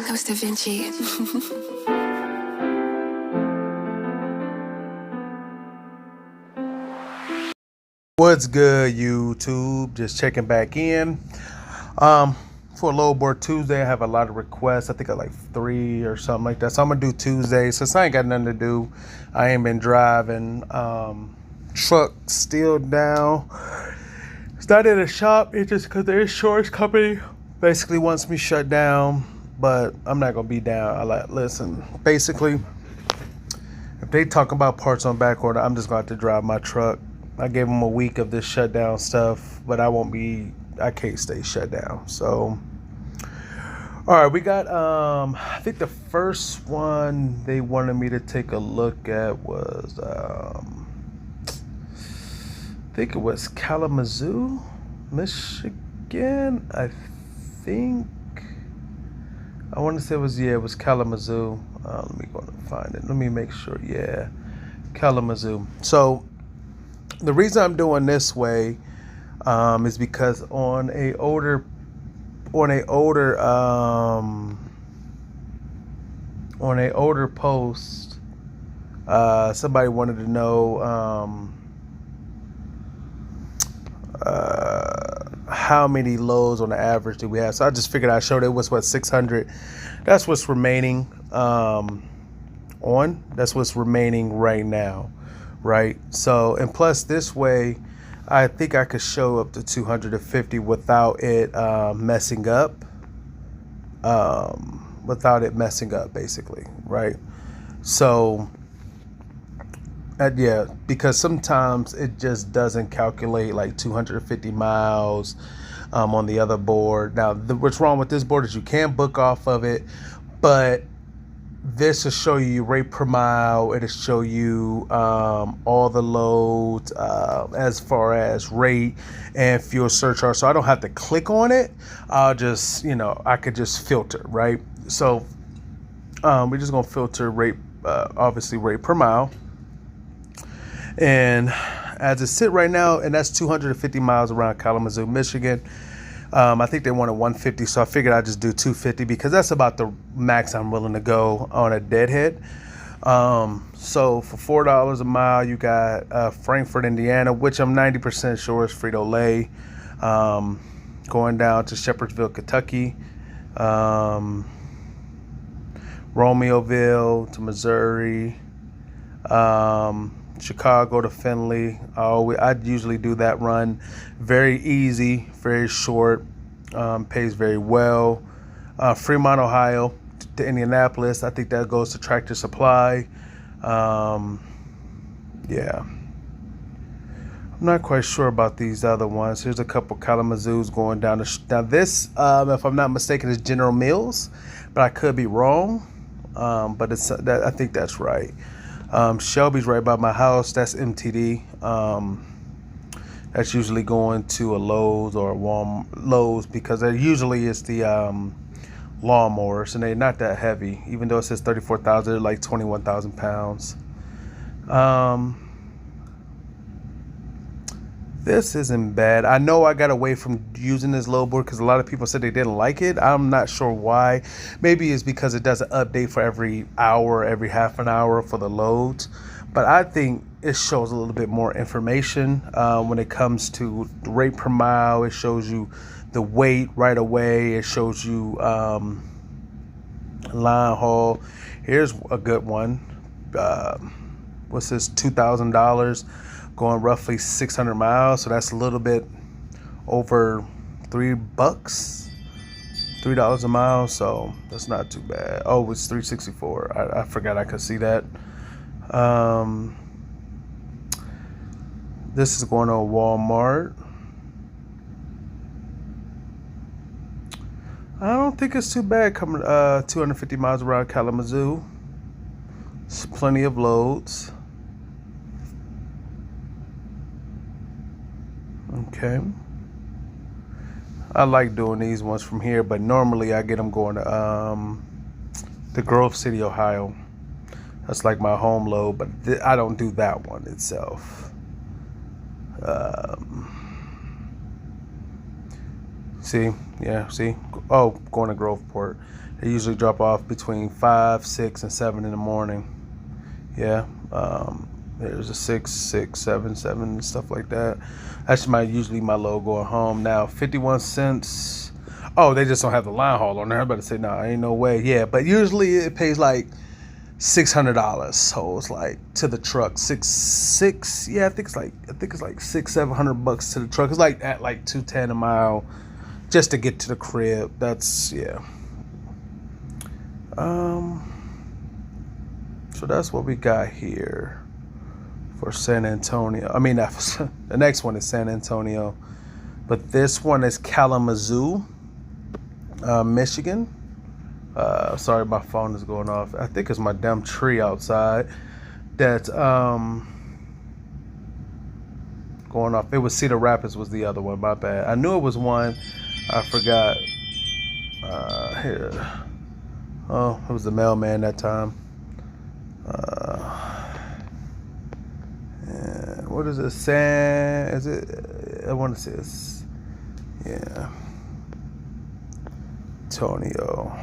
That was Da Vinci. What's good, YouTube? Just checking back in. Um, for a load board Tuesday, I have a lot of requests. I think I like 3 or something like that. So I'm gonna do Tuesday. Since I ain't got nothing to do, I ain't been driving. Truck still down. It's not in a shop. It's just because the insurance company basically wants me shut down. But I'm not gonna be down. Listen. Basically, if they talk about parts on back order, I'm just gonna have to drive my truck. I gave them a week of this shutdown stuff, but I can't stay shut down. So, all right, we got, I think the first one they wanted me to take a look at was, I think it was Kalamazoo, Michigan. I want to say it was Kalamazoo. Let me go and find it. Let me make sure. Yeah, Kalamazoo. So, the reason I'm doing this way is because on a older post, somebody wanted to know how many loads on the average do we have. So I just figured I'd show it was 600. That's what's remaining That's what's remaining right now. Right. So, and plus this way, I think I could show up to 250 without it messing up. Basically. Right. So, yeah, because sometimes it just doesn't calculate like 250 miles on the other board. Now, what's wrong with this board is you can book off of it, but this will show you rate per mile. It'll show you all the loads as far as rate and fuel surcharge. So I don't have to click on it. I'll just, I could just filter, right? So we're just going to filter rate, obviously rate per mile. And as it sit right now, and that's 250 miles around Kalamazoo, Michigan. I think they wanted 150, so I figured I'd just do 250 because that's about the max I'm willing to go on a deadhead. So for $4 a mile, you got Frankfort, Indiana, which I'm 90% sure is Frito-Lay. Going down to Shepherdsville, Kentucky. Romeoville to Missouri. Chicago to Findlay. I'd usually do that run. Very easy, very short, pays very well. Fremont, Ohio to Indianapolis. I think that goes to Tractor Supply. Yeah. I'm not quite sure about these other ones. Here's a couple Kalamazoos going down. Now this, if I'm not mistaken, is General Mills, but I could be wrong. But I think that's right. Shelby's right by my house. That's MTD. That's usually going to a Lowe's or a Lowe's because usually it's the lawnmowers, and they're not that heavy. Even though it says 34,000, they're like 21,000 pounds. This isn't bad. I know I got away from using this load board because a lot of people said they didn't like it. I'm not sure why. Maybe it's because it doesn't update for every hour, every half an hour for the loads. But I think it shows a little bit more information when it comes to the rate per mile. It shows you the weight right away. It shows you line haul. Here's a good one. What's this? $2,000. Going roughly 600 miles, so that's a little bit over $3, $3 a mile, so that's not too bad. Oh, it's 364. I forgot I could see that. This is going to Walmart. I don't think it's too bad coming 250 miles around Kalamazoo. It's plenty of loads. Okay. I like doing these ones from here, but normally I get them going to the Grove City, Ohio. That's like my home load, but I don't do that one itself. See, yeah, see. Oh, going to Groveport. They usually drop off between 5, 6, and 7 in the morning. Yeah. There's a 6, 6, 7, 7, and stuff like that. That's usually my logo at home. Now, 51 cents. Oh, they just don't have the line haul on there. I'm about to say, no, ain't no way. Yeah, but usually it pays like $600. So it's like to the truck, six. Yeah, I think it's like $600-700 to the truck. It's like at like $210 a mile just to get to the crib. That's yeah. So that's what we got here for San Antonio. I mean, the next one is San Antonio, but this one is Kalamazoo, Michigan. Sorry, my phone is going off. I think it's my damn tree outside that's going off. It was Cedar Rapids was the other one. My bad. I knew it was one. I forgot. Here. Oh, it was the mailman that time. And what is it? Is it? I want to say it's. Yeah. Antonio,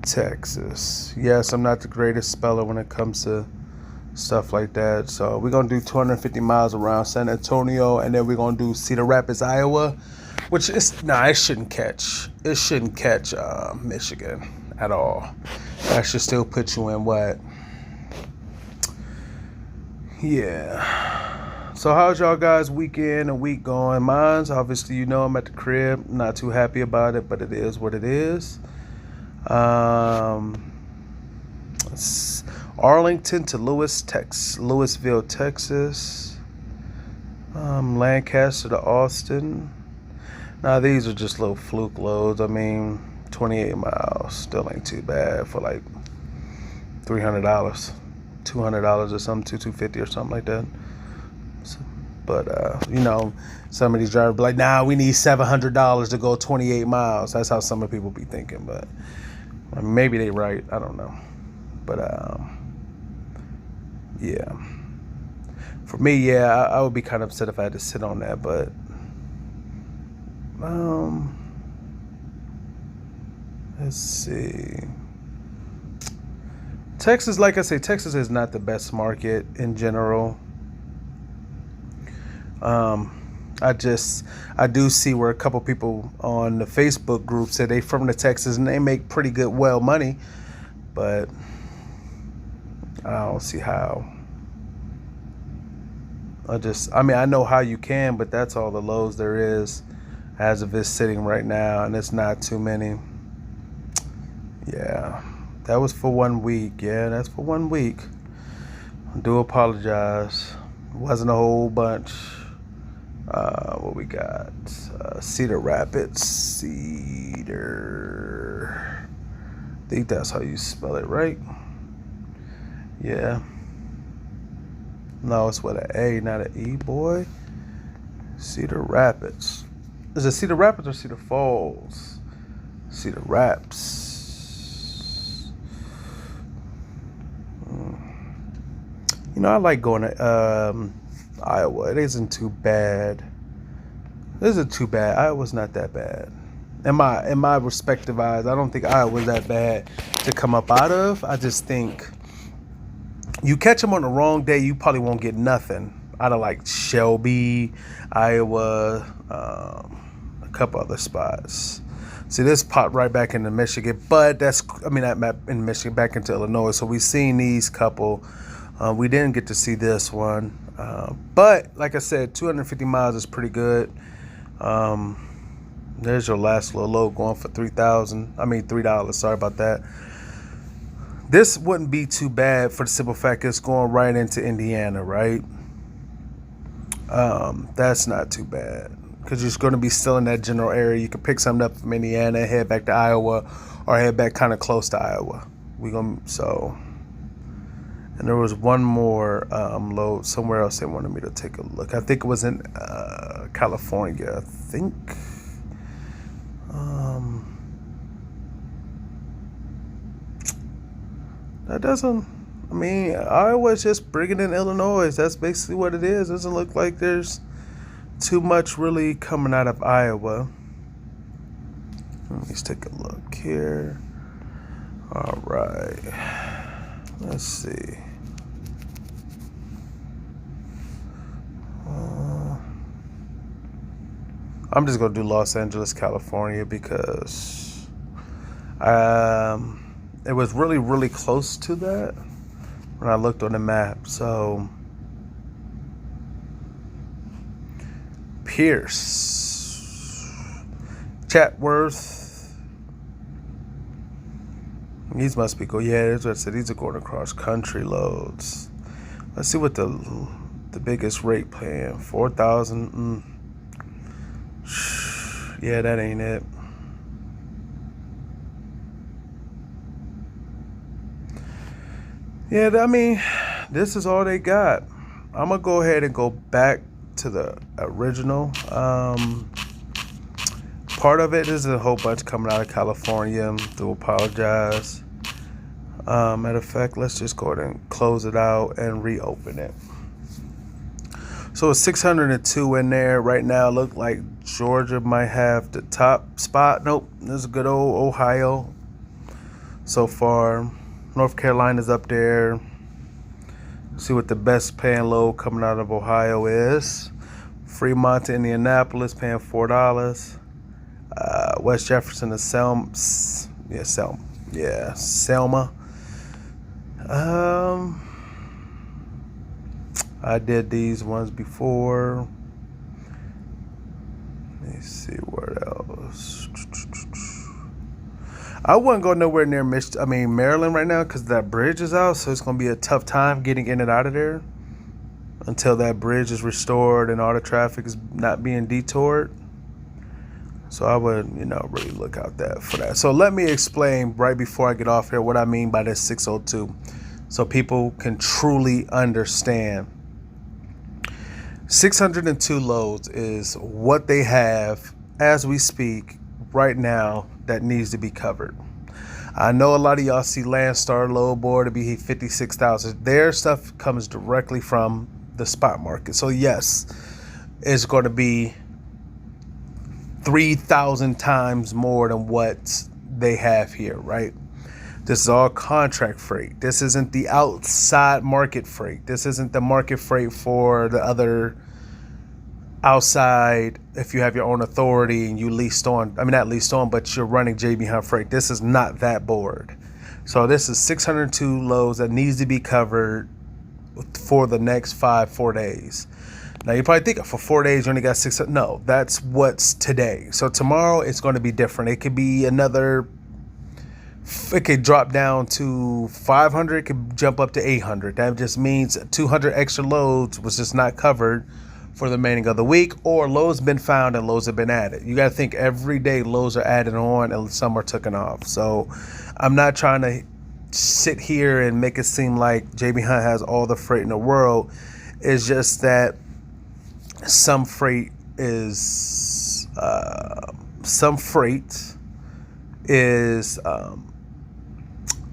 Texas. Yes, I'm not the greatest speller when it comes to stuff like that. So we're gonna do 250 miles around San Antonio, and then we're gonna do Cedar Rapids, Iowa, which is it shouldn't catch. It shouldn't catch Michigan at all. That should still put you in what? Yeah. So how's y'all guys' weekend and week going? Mine's obviously, I'm at the crib. Not too happy about it, but it is what it is. Arlington to Louisville, Texas. Lancaster to Austin. Now these are just little fluke loads. I mean, 28 miles still ain't too bad for like $300, $200 or something, $250 or something like that. So, but some of these drivers be like, nah, we need $700 to go 28 miles. That's how some of people be thinking, but maybe they right. I don't know. But yeah. For me, yeah, I would be kind of upset if I had to sit on that, but let's see. Texas, like I say, Texas is not the best market in general. I do see where a couple people on the Facebook group said they from the Texas and they make pretty good money, but I don't see how. I know how you can, but that's all the lows there is as of it's sitting right now, and it's not too many. Yeah, that was for 1 week. Yeah, that's for 1 week. I do apologize. It wasn't a whole bunch. What we got? Cedar Rapids. Cedar. I think that's how you spell it, right? Yeah. No, it's with an A, not an E, boy. Cedar Rapids. Is it Cedar Rapids or Cedar Falls? Cedar Rapids. I like going to Iowa. It isn't too bad. Iowa's not that bad. In my respective eyes, I don't think Iowa's that bad to come up out of. I just think you catch them on the wrong day, you probably won't get nothing out of like Shelby, Iowa, a couple other spots. See, this popped right back into Michigan, but not in Michigan, back into Illinois. So we've seen these couple. We didn't get to see this one. But like I said, 250 miles is pretty good. There's your last little load going for $3. Sorry about that. This wouldn't be too bad for the simple fact it's going right into Indiana, right? That's not too bad because you're going to be still in that general area. You can pick something up from Indiana, head back to Iowa, or head back kind of close to Iowa. And there was one more load somewhere else they wanted me to take a look. I think it was in California, I think. That doesn't, Iowa's just bringing in Illinois. That's basically what it is. Doesn't look like there's too much really coming out of Iowa. Let's take a look here. All right. Let's see. I'm just going to do Los Angeles, California because it was really, really close to that when I looked on the map. So, Pierce, Chatworth, these must be cool. Yeah, that's what I said. These are going across country loads. Let's see what the biggest rate paying. 4,000. Yeah, that ain't it. Yeah, I mean, this is all they got. I'm gonna go ahead and go back to the original. Part of it is a whole bunch coming out of California. Do apologize. Matter of fact, let's just go ahead and close it out and reopen it. So it's 602 in there right now. Look like Georgia might have the top spot. Nope, this is good old Ohio so far. North Carolina's up there. See what the best paying load coming out of Ohio is. Fremont to Indianapolis paying $4. West Jefferson to Selma. I did these ones before. Let me see what else. I wouldn't go nowhere near Maryland right now because that bridge is out, so it's gonna be a tough time getting in and out of there until that bridge is restored and all the traffic is not being detoured. So I would, really look out for that. So let me explain right before I get off here what I mean by this 602, so people can truly understand. 602 loads is what they have as we speak right now that needs to be covered. I know a lot of y'all see Landstar load board to be 56,000. Their stuff comes directly from the spot market. So yes, it's going to be 3,000 times more than what they have here, right? This is all contract freight. This isn't the outside market freight. This isn't the market freight for the other outside. If you have your own authority and you not leased on, but you're running JB Hunt Freight. This is not that board. So this is 602 loads that needs to be covered for the next 4 days. Now you're probably thinking for 4 days you only got 600. No, that's what's today. So tomorrow it's going to be different. It could be it could drop down to 500. It could jump up to 800. That just means 200 extra loads was just not covered for the remaining of the week, or loads been found and loads have been added. You got to think every day loads are added on and some are taken off. So I'm not trying to sit here and make it seem like JB Hunt has all the freight in the world. It's just that some freight is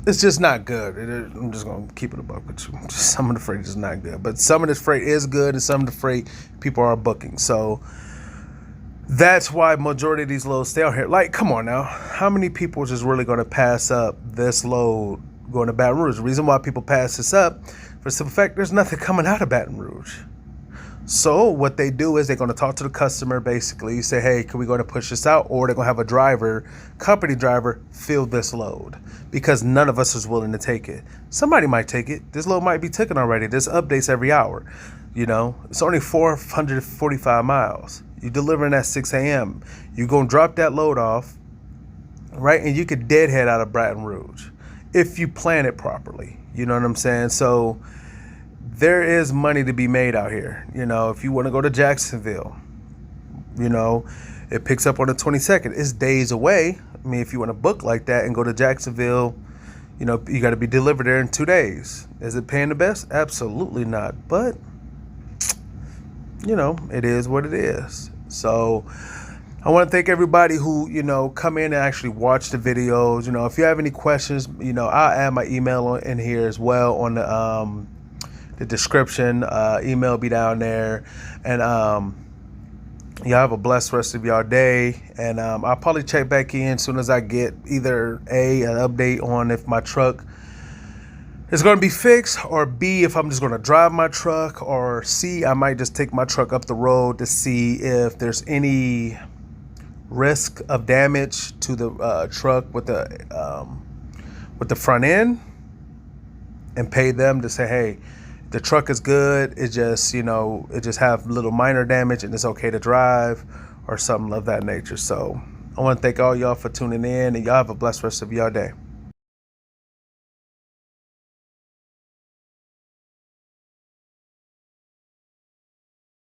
it's just not good. I'm just going to keep it a buck with you. Some of the freight is not good. But some of this freight is good, and some of the freight people are booking. So that's why majority of these loads stay out here. Like, come on now. How many people is just really going to pass up this load going to Baton Rouge? The reason why people pass this up, for the simple fact, there's nothing coming out of Baton Rouge. So what they do is they're going to talk to the customer, basically. You say, hey, can we go to push this out? Or they're going to have a company driver, fill this load. Because none of us is willing to take it. Somebody might take it. This load might be taken already. There's updates every hour. It's only 445 miles. You're delivering at 6 a.m. You're going to drop that load off, right? And you could deadhead out of Baton Rouge if you plan it properly. You know what I'm saying? So there is money to be made out here. If you want to go to Jacksonville, it picks up on the 22nd. It's days away. I mean, if you want to book like that and go to Jacksonville, you got to be delivered there in 2 days. Is it paying the best? Absolutely not. But, it is what it is. So I want to thank everybody who, come in and actually watch the videos. If you have any questions, I'll add my email in here as well on the description. Email be down there. And Y'all have a blessed rest of y'all day, and I'll probably check back in as soon as I get either an update on if my truck is going to be fixed, or B, if I'm just going to drive my truck, or C, I might just take my truck up the road to see if there's any risk of damage to the truck with the front end, and pay them to say, hey, the truck is good, it just, it just have little minor damage and it's okay to drive, or something of that nature. So I want to thank all y'all for tuning in, and y'all have a blessed rest of y'all day.